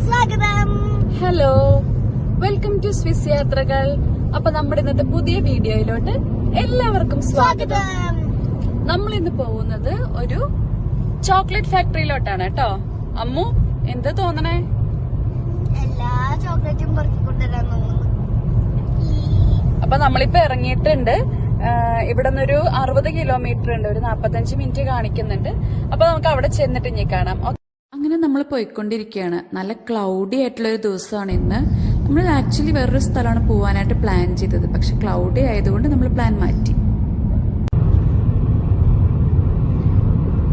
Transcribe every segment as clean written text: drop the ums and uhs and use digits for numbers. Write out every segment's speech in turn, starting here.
സ്വാഗതം. Hello, welcome to Swiss യാത്രകൾ. അപ്പൊ നമ്മുടെ ഇന്നത്തെ പുതിയ വീഡിയോയിലോട്ട് എല്ലാവർക്കും സ്വാഗതം. നമ്മൾ ഇന്ന് പോകുന്നത് ഒരു ചോക്ലേറ്റ് ഫാക്ടറിയിലോട്ടാണ് കേട്ടോ. അമ്മു, എന്താ തോന്നണേ? എല്ലാ ചോക്ലേറ്റും പൊറുക്കിക്കൊണ്ടുവരാൻ തോന്നുന്നു. അപ്പൊ നമ്മളിപ്പോ ഇറങ്ങിയിട്ടുണ്ട്. ഇവിടെ നിന്നൊരു 60 കിലോമീറ്റർ ഉണ്ട്, ഒരു 45 മിനിറ്റ് കാണിക്കുന്നുണ്ട്. അപ്പൊ നമുക്ക് അവിടെ ചെന്നിട്ട് ഇനി കാണാം. അങ്ങനെ നമ്മൾ പോയിക്കൊണ്ടിരിക്കുകയാണ്. നല്ല ക്ലൗഡി ആയിട്ടുള്ള ഒരു ദിവസമാണ് ഇന്ന്. നമ്മൾ ആക്ച്വലി വേറൊരു സ്ഥലമാണ് പോകാനായിട്ട് പ്ലാൻ ചെയ്തത്, പക്ഷെ ക്ലൗഡി ആയതുകൊണ്ട് നമ്മൾ പ്ലാൻ മാറ്റി.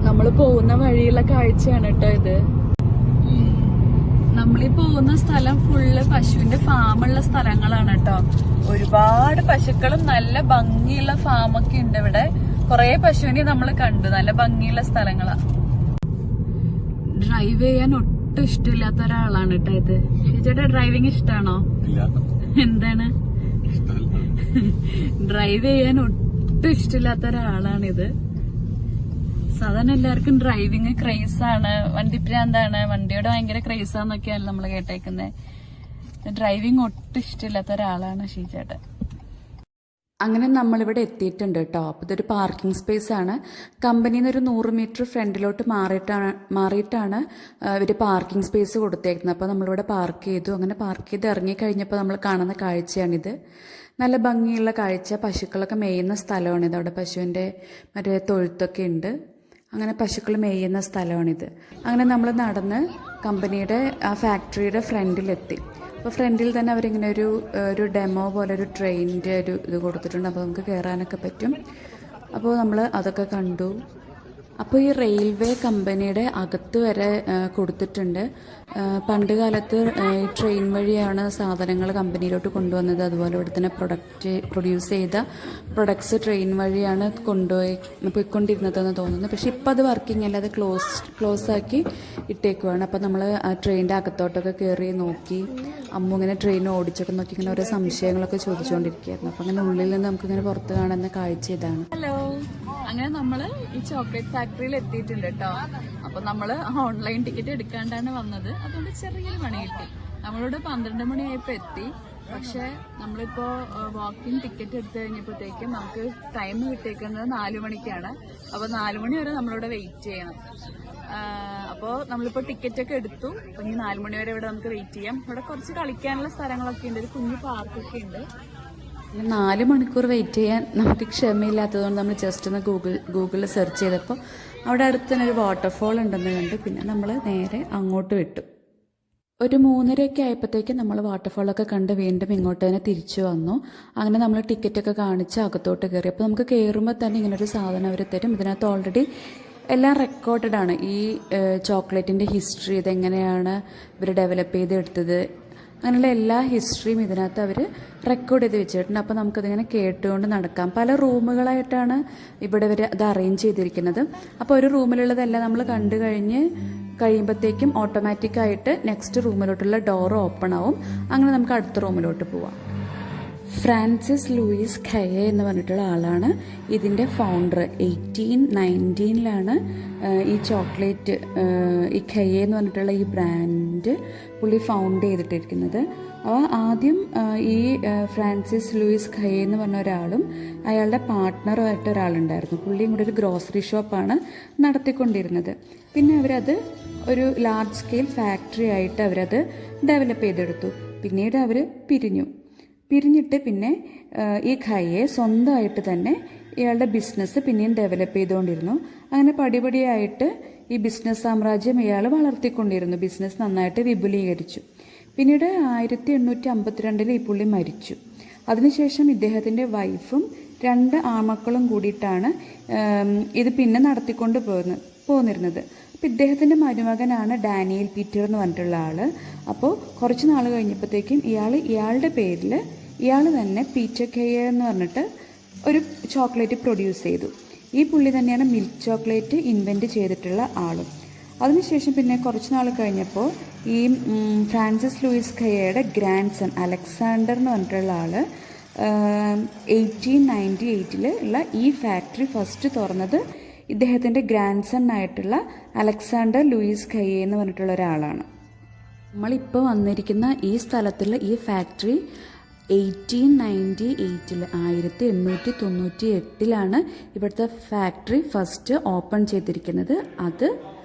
നമ്മൾ പോകുന്ന വഴിയുള്ള കാഴ്ചയാണ് കേട്ടോ ഇത്. നമ്മളീ പോകുന്ന സ്ഥലം ഫുള്ള് പശുവിന്റെ ഫാമുള്ള സ്ഥലങ്ങളാണ് കേട്ടോ. ഒരുപാട് പശുക്കളും നല്ല ഭംഗിയുള്ള ഫാമൊക്കെ ഉണ്ട് ഇവിടെ. കുറെ പശുവിനെ നമ്മൾ കണ്ടു. നല്ല ഭംഗിയുള്ള സ്ഥലങ്ങളാ. ഡ്രൈവ് ചെയ്യാൻ ഒട്ടും ഇഷ്ടമില്ലാത്ത ഒരാളാണ് കേട്ടോ ഇത്. ചേട്ടാ, ഡ്രൈവിംഗ് ഇഷ്ടാണോ? എന്താണ്? ഡ്രൈവ് ചെയ്യാൻ ഒട്ടും ഇഷ്ടമില്ലാത്ത ഒരാളാണിത്. സാധാരണ എല്ലാവർക്കും ഡ്രൈവിംഗ് ക്രേസാണ്, വണ്ടിപ്രാന്താണ്, വണ്ടിയോട് ഭയങ്കര ക്രേസാന്നൊക്കെയാണ് നമ്മൾ കേട്ടേക്കുന്നത്. ഡ്രൈവിംഗ് ഒട്ടും ഇഷ്ടമില്ലാത്ത ഒരാളാണ് ഷീജേട്ടൻ. അങ്ങനെ നമ്മളിവിടെ എത്തിയിട്ടുണ്ട് കേട്ടോ. അപ്പോൾ ഇതൊരു പാർക്കിംഗ് സ്പേസ് ആണ്. കമ്പനിയിൽ നിന്ന് ഒരു 100 മീറ്റർ ഫ്രണ്ടിലോട്ട് മാറിയിട്ടാണ് ഇവർ പാർക്കിംഗ് സ്പേസ് കൊടുത്തേക്കുന്നത്. അപ്പോൾ നമ്മളിവിടെ പാർക്ക് ചെയ്തു. അങ്ങനെ പാർക്ക് ചെയ്ത് ഇറങ്ങിക്കഴിഞ്ഞപ്പോൾ നമ്മൾ കാണുന്ന കാഴ്ചയാണിത്. നല്ല ഭംഗിയുള്ള കാഴ്ച. പശുക്കളൊക്കെ മേയുന്ന സ്ഥലമാണിത്. അവിടെ പശുവിൻ്റെ മറ്റേ തൊഴുത്തൊക്കെ ഉണ്ട്. അങ്ങനെ പശുക്കൾ മേയുന്ന സ്ഥലമാണിത്. അങ്ങനെ നമ്മൾ നടന്ന് കമ്പനിയുടെ ആ ഫാക്ടറിയുടെ ഫ്രണ്ടിലെത്തി. അപ്പോൾ ഫ്രണ്ടിൽ തന്നെ അവരിങ്ങനെ ഒരു ഡെമോ പോലെ ഒരു ട്രെയിനിൻ്റെ ഒരു ഇത് കൊടുത്തിട്ടുണ്ട്. അപ്പോൾ നമുക്ക് കയറാനൊക്കെ പറ്റും. അപ്പോൾ നമ്മൾ അതൊക്കെ കണ്ടു. അപ്പോൾ ഈ റെയിൽവേ കമ്പനിയുടെ അകത്ത് വരെ കൊടുത്തിട്ടുണ്ട്. പണ്ട് കാലത്ത് ഈ ട്രെയിൻ വഴിയാണ് സാധനങ്ങൾ കമ്പനിയിലോട്ട് കൊണ്ടുവന്നത്. അതുപോലെ ഇവിടെ തന്നെ പ്രൊഡ്യൂസ് ചെയ്ത പ്രൊഡക്ട്സ് ട്രെയിൻ വഴിയാണ് പോയിക്കൊണ്ടിരുന്നതെന്ന് തോന്നുന്നു. പക്ഷെ ഇപ്പം അത് വർക്കിംഗ് അല്ല, അത് ക്ലോസ് ആക്കി ഇട്ടേക്കുവാണ്. അപ്പോൾ നമ്മൾ ആ ട്രെയിനിൻ്റെ അകത്തോട്ടൊക്കെ കയറി നോക്കി. അമ്മ ഇങ്ങനെ ട്രെയിൻ ഓടിച്ചൊക്കെ നോക്കി ഇങ്ങനെ ഓരോ സംശയങ്ങളൊക്കെ ചോദിച്ചുകൊണ്ടിരിക്കുകയായിരുന്നു. അപ്പോൾ അങ്ങനെ ഉള്ളിൽ നിന്ന് നമുക്കിങ്ങനെ പുറത്ത് കാണുന്ന കാഴ്ച ഇതാണ്. ഹലോ, അങ്ങനെ നമ്മള് ഈ ചോക്ലേറ്റ് ഫാക്ടറിയിൽ എത്തിയിട്ടുണ്ട് കേട്ടോ. അപ്പൊ നമ്മള് ഓൺലൈൻ ടിക്കറ്റ് എടുക്കാണ്ടാണ് വന്നത്. അതുകൊണ്ട് ചെറിയൊരു പണി കിട്ടി. നമ്മളിവിടെ 12 മണിയായപ്പോ എത്തി. പക്ഷെ നമ്മളിപ്പോ വാക്കിംഗ് ടിക്കറ്റ് എടുത്തു കഴിഞ്ഞപ്പോഴത്തേക്കും നമുക്ക് ടൈം കിട്ടിയേക്കുന്നത് 4 മണിക്കാണ്. അപ്പൊ 4 മണി വരെ നമ്മളിവിടെ വെയിറ്റ് ചെയ്യണം. അപ്പോൾ നമ്മളിപ്പോ ടിക്കറ്റ് ഒക്കെ എടുത്തു. അപ്പൊ ഇനി 4 മണി വരെ ഇവിടെ നമുക്ക് വെയിറ്റ് ചെയ്യാം. ഇവിടെ കുറച്ച് കളിക്കാനുള്ള സ്ഥലങ്ങളൊക്കെ ഉണ്ട്, ഒരു കുഞ്ഞു പാർക്കൊക്കെ ഉണ്ട്. 4 മണിക്കൂർ വെയിറ്റ് ചെയ്യാൻ നമുക്ക് ക്ഷമയില്ലാത്തതുകൊണ്ട് നമ്മൾ ജസ്റ്റ് ഒന്ന് ഗൂഗിളിൽ സെർച്ച് ചെയ്തപ്പോൾ അവിടെ അടുത്ത് തന്നെ ഒരു വാട്ടർഫോൾ ഉണ്ടെന്ന് കണ്ടു. പിന്നെ നമ്മൾ നേരെ അങ്ങോട്ട് വിട്ടു. ഒരു 3:30 ആയപ്പോഴത്തേക്കും നമ്മൾ വാട്ടർഫോളൊക്കെ കണ്ട് വീണ്ടും ഇങ്ങോട്ട് തന്നെ തിരിച്ചു വന്നു. അങ്ങനെ നമ്മൾ ടിക്കറ്റൊക്കെ കാണിച്ച് അകത്തോട്ട് കയറി. അപ്പോൾ നമുക്ക് കയറുമ്പോൾ തന്നെ ഇങ്ങനൊരു സാധനം അവർ തരും. ഇതിനകത്ത് ഓൾറെഡി എല്ലാം റെക്കോർഡഡ് ആണ്. ഈ ചോക്ലേറ്റിൻ്റെ ഹിസ്റ്ററി, ഇതെങ്ങനെയാണ് ഇവർ ഡെവലപ്പ് ചെയ്തെടുത്തത്, അങ്ങനെയുള്ള എല്ലാ ഹിസ്റ്ററിയും ഇതിനകത്ത് അവർ റെക്കോർഡ് ചെയ്ത് വെച്ചിട്ടുണ്ട്. അപ്പോൾ നമുക്കതിങ്ങനെ കേട്ടുകൊണ്ട് നടക്കാം. പല റൂമുകളായിട്ടാണ് ഇവിടെ ഇവർ അത് അറേഞ്ച് ചെയ്തിരിക്കുന്നത്. അപ്പോൾ ഒരു റൂമിലുള്ളതെല്ലാം നമ്മൾ കണ്ടു കഴിയുമ്പോഴത്തേക്കും ഓട്ടോമാറ്റിക്കായിട്ട് നെക്സ്റ്റ് റൂമിലോട്ടുള്ള ഡോർ ഓപ്പൺ ആവും. അങ്ങനെ നമുക്ക് അടുത്ത റൂമിലോട്ട് പോവാം. ഫ്രാൻസിസ് ലൂയിസ് ഖയെ എന്ന് പറഞ്ഞിട്ടുള്ള ആളാണ് ഇതിൻ്റെ ഫൗണ്ടർ. 1819 ഈ ചോക്ലേറ്റ്, ഈ ഖയെ എന്ന് പറഞ്ഞിട്ടുള്ള ഈ ബ്രാൻഡ് പുള്ളി ഫൗണ്ട് ചെയ്തിട്ടിരിക്കുന്നത്. ആദ്യം ഈ ഫ്രാൻസിസ് ലൂയിസ് ഖയെ എന്ന് പറഞ്ഞ ഒരാളും അയാളുടെ പാർട്ട്ണറുമായിട്ട് ഒരാളുണ്ടായിരുന്നു. പുള്ളിയും കൂടെ ഒരു ഗ്രോസറി ഷോപ്പാണ് നടത്തിക്കൊണ്ടിരുന്നത്. പിന്നെ അവരത് ഒരു ലാർജ് സ്കെയിൽ ഫാക്ടറി ആയിട്ട് അവരത് ഡെവലപ്പ് ചെയ്തെടുത്തു. പിന്നീട് അവർ പിരിഞ്ഞിട്ട് പിന്നെ ഈ ഖയെ സ്വന്തമായിട്ട് തന്നെ ഇയാളുടെ ബിസിനസ് പിന്നെയും ഡെവലപ്പ് ചെയ്തുകൊണ്ടിരുന്നു. അങ്ങനെ പടിപടിയായിട്ട് ഈ ബിസിനസ് സാമ്രാജ്യം ഇയാൾ വളർത്തിക്കൊണ്ടിരുന്നു. ബിസിനസ് നന്നായിട്ട് വിപുലീകരിച്ചു. പിന്നീട് 1852 ഈ പുള്ളി മരിച്ചു. അതിനുശേഷം ഇദ്ദേഹത്തിൻ്റെ വൈഫും 2 ആൺമക്കളും കൂടിയിട്ടാണ് ഇത് പിന്നെ നടത്തിക്കൊണ്ട് പോന്നിരുന്നത്. അപ്പോൾ ഇദ്ദേഹത്തിൻ്റെ മരുമകനാണ് ഡാനിയൽ പീറ്റർ എന്ന് പറഞ്ഞിട്ടുള്ള ആൾ. അപ്പോൾ കുറച്ച് നാൾ കഴിഞ്ഞപ്പോഴത്തേക്കും ഇയാളുടെ പേരിൽ ഇയാൾ തന്നെ പീറ്റർ ഖയെ എന്ന് പറഞ്ഞിട്ട് ഒരു ചോക്ലേറ്റ് പ്രൊഡ്യൂസ് ചെയ്തു. ഈ പുള്ളി തന്നെയാണ് മിൽക്ക് ചോക്ലേറ്റ് ഇൻവെൻറ്റ് ചെയ്തിട്ടുള്ള ആളും. അതിനുശേഷം പിന്നെ കുറച്ച് നാൾ കഴിഞ്ഞപ്പോൾ ഈ ഫ്രാൻസിസ് ലൂയിസ് ഖയയുടെ ഗ്രാൻഡ് സൺ അലക്സാണ്ടർ എന്ന് പറഞ്ഞിട്ടുള്ള ആൾ 1898 ഉള്ള ഈ ഫാക്ടറി ഫസ്റ്റ് തുറന്നത് ഇദ്ദേഹത്തിൻ്റെ ഗ്രാൻഡ് സൺ ആയിട്ടുള്ള അലക്സാണ്ടർ ലൂയിസ് ഖയെ എന്ന് പറഞ്ഞിട്ടുള്ള ഒരാളാണ്. നമ്മളിപ്പോൾ വന്നിരിക്കുന്ന ഈ സ്ഥലത്തുള്ള ഈ ഫാക്ടറി 1898 ഇവിടുത്തെ ഫാക്ടറി ഫസ്റ്റ് ഓപ്പൺ ചെയ്തിരിക്കുന്നത്. അത്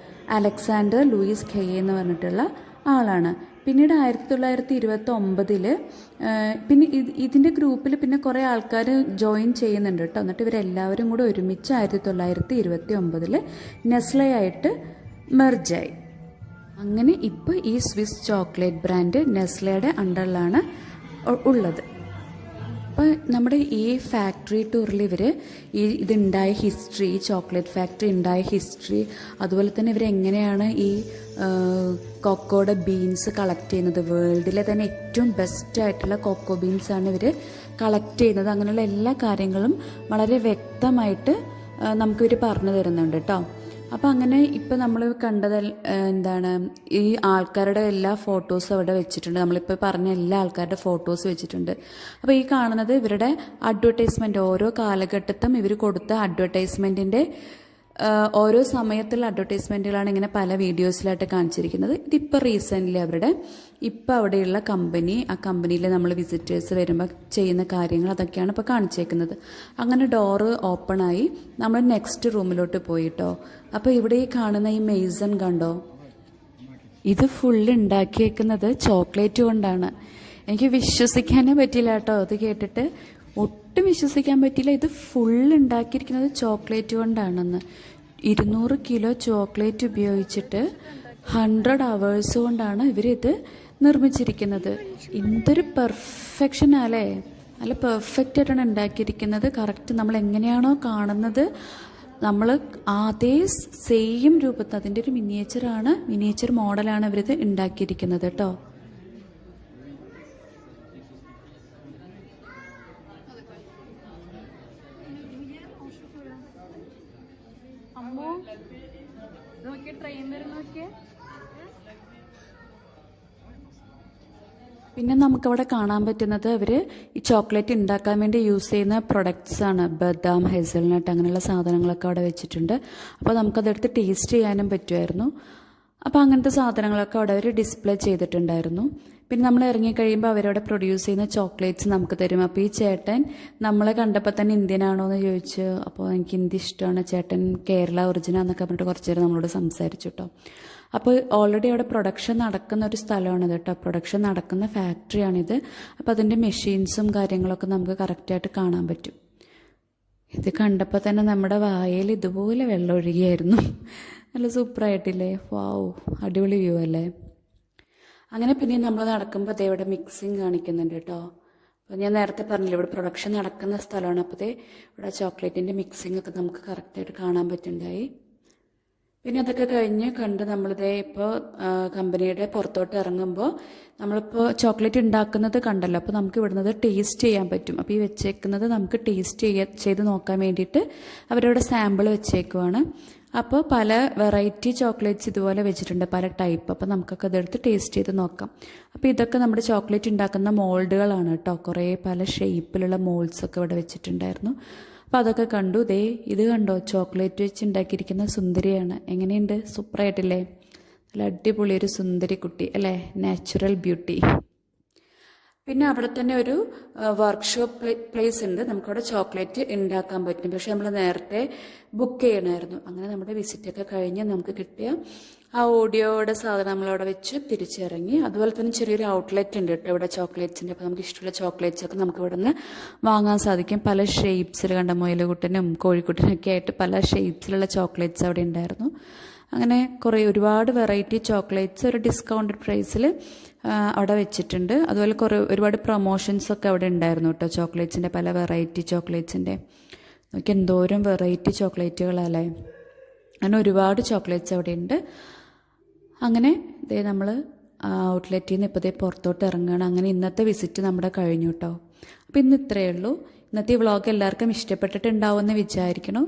അലക്സാണ്ടർ ലൂയിസ് ഖെയെ എന്ന് പറഞ്ഞിട്ടുള്ള ആളാണ്. പിന്നീട് 1929 പിന്നെ ഇതിൻ്റെ ഗ്രൂപ്പിൽ പിന്നെ കുറേ ആൾക്കാർ ജോയിൻ ചെയ്യുന്നുണ്ട് കേട്ടോ. എന്നിട്ട് ഇവരെല്ലാവരും കൂടെ ഒരുമിച്ച് 1929 നെസ്ലയായിട്ട് മെർജായി. അങ്ങനെ ഇപ്പോൾ ഈ സ്വിസ് ചോക്ലേറ്റ് ബ്രാൻഡ് നെസ്ലയുടെ അണ്ടറിലാണ് ഉള്ളത്. അപ്പോൾ നമ്മുടെ ഈ ഫാക്ടറി ടൂറിൽ ഇവർ ഇതുണ്ടായ ഹിസ്റ്ററി, ചോക്ലേറ്റ് ഫാക്ടറി ഉണ്ടായ ഹിസ്റ്ററി, അതുപോലെ തന്നെ ഇവരെങ്ങനെയാണ് ഈ കൊക്കോയുടെ ബീൻസ് കളക്ട് ചെയ്യുന്നത്, വേൾഡിലെ തന്നെ ഏറ്റവും ബെസ്റ്റായിട്ടുള്ള കൊക്കോ ബീൻസാണ് ഇവർ കളക്ട് ചെയ്യുന്നത്, അങ്ങനെയുള്ള എല്ലാ കാര്യങ്ങളും വളരെ വ്യക്തമായിട്ട് നമുക്കിവർ പറഞ്ഞു തരുന്നുണ്ട് കേട്ടോ. അപ്പോൾ അങ്ങനെ ഇപ്പോൾ നമ്മൾ കണ്ടത് എന്താണ്, ഈ ആൾക്കാരുടെ എല്ലാ ഫോട്ടോസും അവിടെ വെച്ചിട്ടുണ്ട്. നമ്മളിപ്പോൾ പറഞ്ഞ എല്ലാ ആൾക്കാരുടെ ഫോട്ടോസ് വെച്ചിട്ടുണ്ട്. അപ്പോൾ ഈ കാണുന്നത് ഇവരുടെ അഡ്വർടൈസ്മെൻറ്റ്, ഓരോ കാലഘട്ടത്തും ഇവർ കൊടുത്ത അഡ്വർടൈസ്മെൻറ്റിൻ്റെ ഓരോ സമയത്തുള്ള അഡ്വർടൈസ്മെൻറ്റുകളാണ് ഇങ്ങനെ പല വീഡിയോസിലായിട്ട് കാണിച്ചിരിക്കുന്നത്. ഇതിപ്പോൾ റീസെൻ്റ്ലി അവരുടെ ഇപ്പോൾ അവിടെയുള്ള കമ്പനി, ആ കമ്പനിയിൽ നമ്മൾ വിസിറ്റേഴ്സ് വരുമ്പോൾ ചെയ്യുന്ന കാര്യങ്ങൾ അതൊക്കെയാണ് ഇപ്പോൾ കാണിച്ചേക്കുന്നത്. അങ്ങനെ ഡോറ് ഓപ്പണായി നമ്മൾ നെക്സ്റ്റ് റൂമിലോട്ട് പോയിട്ടോ. അപ്പോൾ ഇവിടെ ഈ കാണുന്ന ഈ മെയ്സൺ കണ്ടോ, ഇത് ഫുള്ള് ഉണ്ടാക്കിയേക്കുന്നത് ചോക്ലേറ്റ് കൊണ്ടാണ്. എനിക്ക് വിശ്വസിക്കാനേ പറ്റില്ല കേട്ടോ, അത് കേട്ടിട്ട് ഒട്ടും വിശ്വസിക്കാൻ പറ്റില്ല. ഇത് ഫുള്ള് ഉണ്ടാക്കിയിരിക്കുന്നത് ചോക്ലേറ്റ് കൊണ്ടാണെന്ന്. 200 കിലോ ചോക്ലേറ്റ് ഉപയോഗിച്ചിട്ട് 100 hours കൊണ്ടാണ് ഇവരിത് നിർമ്മിച്ചിരിക്കുന്നത്. എന്തൊരു പെർഫെക്ഷനാല്ലേ, നല്ല പെർഫെക്റ്റ് ആയിട്ടാണ് ഉണ്ടാക്കിയിരിക്കുന്നത്. കറക്റ്റ് നമ്മൾ എങ്ങനെയാണോ കാണുന്നത് നമ്മൾ അതേ സെയിം രൂപത്തിൽ അതിൻ്റെ ഒരു മിനിയേച്ചർ മോഡലാണ് ഇവരിത് ഉണ്ടാക്കിയിരിക്കുന്നത് കേട്ടോ. പിന്നെ നമുക്കവിടെ കാണാൻ പറ്റുന്നത് അവർ ഈ ചോക്ലേറ്റ് ഉണ്ടാക്കാൻ വേണ്ടി യൂസ് ചെയ്യുന്ന പ്രൊഡക്ട്സ് ആണ്. ബദാം, ഹെസൽനട്ട് അങ്ങനെയുള്ള സാധനങ്ങളൊക്കെ അവിടെ വെച്ചിട്ടുണ്ട്. അപ്പോൾ നമുക്കതെടുത്ത് ടേസ്റ്റ് ചെയ്യാനും പറ്റുമായിരുന്നു. അപ്പോൾ അങ്ങനത്തെ സാധനങ്ങളൊക്കെ അവിടെ അവർ ഡിസ്പ്ലേ ചെയ്തിട്ടുണ്ടായിരുന്നു. പിന്നെ നമ്മൾ ഇറങ്ങിക്കഴിയുമ്പോൾ അവരവിടെ പ്രൊഡ്യൂസ് ചെയ്യുന്ന ചോക്ലേറ്റ്സ് നമുക്ക് തരും. അപ്പോൾ ഈ ചേട്ടൻ നമ്മളെ കണ്ടപ്പോൾ തന്നെ ഇന്ത്യനാണോ എന്ന് ചോദിച്ചു. അപ്പോൾ എനിക്ക് ഹിന്ദി ഇഷ്ടമാണ്, ചേട്ടൻ കേരള ഒറിജിനാന്നൊക്കെ പറഞ്ഞിട്ട് കുറച്ച് നേരം നമ്മളോട് സംസാരിച്ചു കേട്ടോ. അപ്പോൾ ഓൾറെഡി അവിടെ പ്രൊഡക്ഷൻ നടക്കുന്ന ഒരു സ്ഥലമാണിത് കേട്ടോ, പ്രൊഡക്ഷൻ നടക്കുന്ന ഫാക്ടറിയാണിത്. അപ്പോൾ അതിൻ്റെ മെഷീൻസും കാര്യങ്ങളൊക്കെ നമുക്ക് കറക്റ്റായിട്ട് കാണാൻ പറ്റും. ഇത് കണ്ടപ്പോൾ തന്നെ നമ്മുടെ വായയിൽ ഇതുപോലെ വെള്ളം ഒഴുകിയായിരുന്നു. നല്ല സൂപ്പറായിട്ടില്ലേ, വാവ്, അടിപൊളി വ്യൂ അല്ലേ. അങ്ങനെ പിന്നെ നമ്മൾ നടക്കുമ്പോൾ അതേ ഇവിടെ മിക്സിങ് കാണിക്കുന്നുണ്ട് കേട്ടോ. അപ്പോൾ ഞാൻ നേരത്തെ പറഞ്ഞില്ല ഇവിടെ പ്രൊഡക്ഷൻ നടക്കുന്ന സ്ഥലമാണ്. അപ്പോൾ ഇവിടെ ചോക്ലേറ്റിൻ്റെ മിക്സിംഗ് ഒക്കെ നമുക്ക് കറക്റ്റായിട്ട് കാണാൻ പറ്റുന്നുണ്ടായി. പിന്നെ അതൊക്കെ കഴിഞ്ഞ് കണ്ട് നമ്മളിതേ ഇപ്പോൾ കമ്പനിയുടെ പുറത്തോട്ട് ഇറങ്ങുമ്പോൾ നമ്മളിപ്പോൾ ചോക്ലേറ്റ് ഉണ്ടാക്കുന്നത് കണ്ടല്ലോ. അപ്പോൾ നമുക്ക് ഇവിടുന്നത് ടേസ്റ്റ് ചെയ്യാൻ പറ്റും. അപ്പോൾ ഈ വെച്ചേക്കുന്നത് നമുക്ക് ടേസ്റ്റ് ചെയ്ത് നോക്കാൻ വേണ്ടിയിട്ട് അവരവിടെ സാമ്പിൾ വെച്ചേക്കുവാണ്. അപ്പോൾ പല വെറൈറ്റി ചോക്ലേറ്റ്സ് ഇതുപോലെ വെച്ചിട്ടുണ്ട്, പല ടൈപ്പ്. അപ്പോൾ നമുക്കൊക്കെ അതെടുത്ത് ടേസ്റ്റ് ചെയ്ത് നോക്കാം. അപ്പോൾ ഇതൊക്കെ നമ്മുടെ ചോക്ലേറ്റ് ഉണ്ടാക്കുന്ന മോൾഡുകളാണ് കേട്ടോ. കുറേ പല ഷേപ്പിലുള്ള മോൾഡ്സൊക്കെ ഇവിടെ വെച്ചിട്ടുണ്ടായിരുന്നു. അപ്പോൾ അതൊക്കെ കണ്ടു. ഇത് കണ്ടോ, ചോക്ലേറ്റ് വെച്ച് ഉണ്ടാക്കിയിരിക്കുന്ന സുന്ദരിയാണ്. എങ്ങനെയുണ്ട്, സൂപ്പറായിട്ടില്ലേ? നല്ല അടിപൊളി ഒരു സുന്ദരി കുട്ടി അല്ലേ, നാച്ചുറൽ ബ്യൂട്ടി. പിന്നെ അവിടെ തന്നെ ഒരു വർക്ക്ഷോപ്പ് പ്ലേസ് ഉണ്ട്, നമുക്കവിടെ ചോക്ലേറ്റ് ഉണ്ടാക്കാൻ പറ്റും. പക്ഷെ നമ്മൾ നേരത്തെ ബുക്ക് ചെയ്യണമായിരുന്നു. അങ്ങനെ നമ്മുടെ വിസിറ്റൊക്കെ കഴിഞ്ഞ് നമുക്ക് കിട്ടിയ ആ ഓഡിയോയുടെ സാധനം നമ്മളവിടെ വെച്ച് തിരിച്ചിറങ്ങി. അതുപോലെ തന്നെ ചെറിയൊരു ഔട്ട്ലെറ്റ് ഉണ്ട് കേട്ടോ ഇവിടെ ചോക്ലേറ്റ്സിൻ്റെ. അപ്പോൾ നമുക്ക് ഇഷ്ടമുള്ള ചോക്ലേറ്റ്സ് ഒക്കെ നമുക്ക് ഇവിടെ നിന്ന് വാങ്ങാൻ സാധിക്കും. പല ഷേപ്സിൽ കണ്ട മുയലുകുട്ടനും കോഴിക്കുട്ടനൊക്കെ ആയിട്ട് പല ഷേപ്സിലുള്ള ചോക്ലേറ്റ്സ് അവിടെ ഉണ്ടായിരുന്നു. അങ്ങനെ ഒരുപാട് വെറൈറ്റി ചോക്ലേറ്റ്സ് ഒരു ഡിസ്കൗണ്ടഡ് പ്രൈസിൽ അവിടെ വെച്ചിട്ടുണ്ട്. അതുപോലെ ഒരുപാട് പ്രൊമോഷൻസൊക്കെ അവിടെ ഉണ്ടായിരുന്നു കേട്ടോ, ചോക്ലേറ്റ്സിൻ്റെ പല വെറൈറ്റി ചോക്ലേറ്റ്സിൻ്റെ. നോക്കി എന്തോരം വെറൈറ്റി ചോക്ലേറ്റുകളല്ലേ. അങ്ങനെ ഒരുപാട് ചോക്ലേറ്റ്സ് അവിടെ ഉണ്ട്. അങ്ങനെ നമ്മൾ ഔട്ട്ലെറ്റിൽ നിന്ന് ഇപ്പോൾ പുറത്തോട്ട് ഇറങ്ങുകയാണ്. അങ്ങനെ ഇന്നത്തെ വിസിറ്റ് നമ്മുടെ കഴിഞ്ഞു കേട്ടോ. അപ്പോൾ ഇന്ന് ഇത്രയേ ഉള്ളൂ. ഇന്നത്തെ ഈ വ്ളോഗ് എല്ലാവർക്കും ഇഷ്ടപ്പെട്ടിട്ടുണ്ടാവുമെന്ന് വിചാരിക്കണം.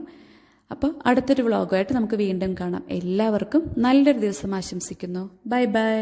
അപ്പോൾ അടുത്തൊരു വ്ളോഗുമായിട്ട് നമുക്ക് വീണ്ടും കാണാം. എല്ലാവർക്കും നല്ലൊരു ദിവസം ആശംസിക്കുന്നു. Bye bye.